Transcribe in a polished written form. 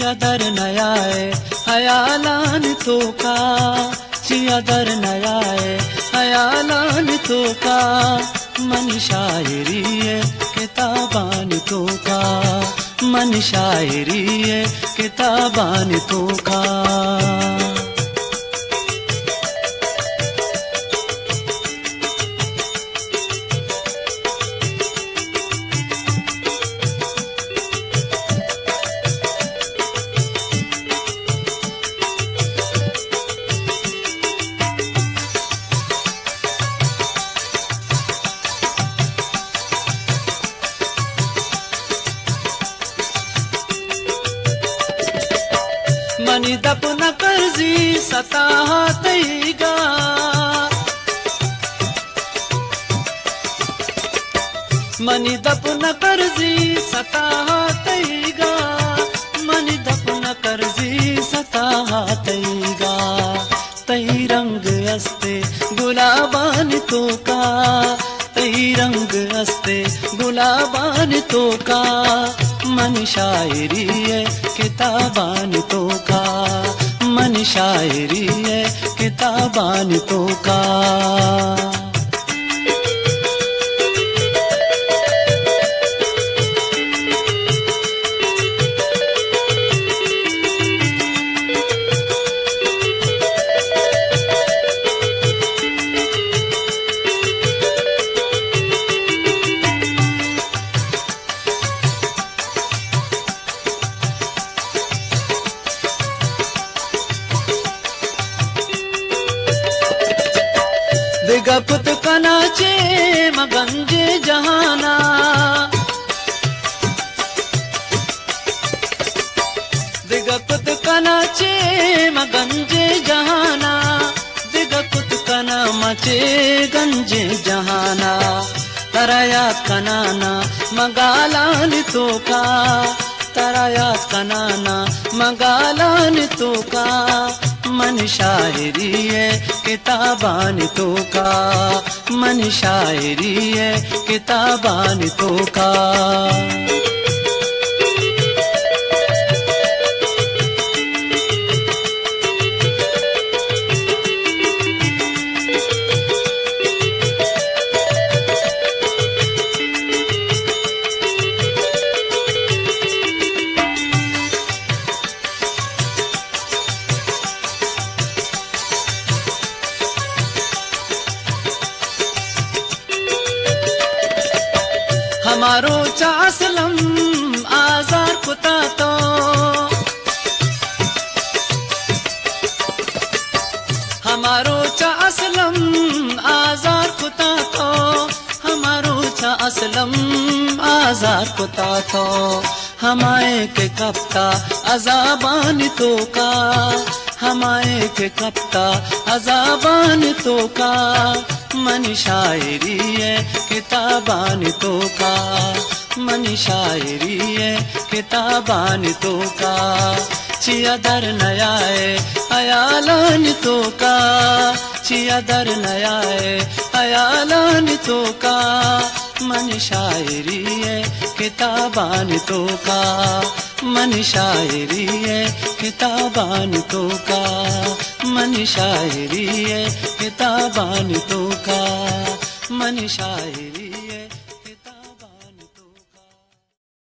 chia दर नयाए हयालान तो का chia दर नयाए हयालान तो का मन शायरी है किताबान तो का मन शायरी है किताबान तो का मनी दप न कर्जी सताहा तईगा मनी दप न कर्जी सताहा तईगा मनी दप न कर्जी सताहा तईगा तई रंग अस्ते गुलाबान तो का तई रंग अस्ते गुलाबान तो का मन शायरी है किताबान तो का मन शायरी है किताबान तो का दिगपुत कनाचे मगंजे जहाना दिगपुत कनाचे मगंजे जहाना दिगपुत कना मचे गंजे जहाना तरया कनाना मगालान तो का तरया कनाना मगालान तो का मन शायरी है किताबान तो का मन शायरी है किताबान तो का हमारो चासलम आजार कुता तो हमारो चासलम आजार कुता तो हमारो चासलम आजार कुता तो हमारे के कप्ता अजाबान तो का हमारे के कप्ता अजाबान तो का मन शायरी है किताबान तो का मन शायरी है किताबान तो का चिया दर नयाए हयालान तो का चिया दर नयाए हयालान तो का मन शायरी है किताबान तो का मन शायरी है किताबान तो का मन शायरी है किताबान तो का मन शायरी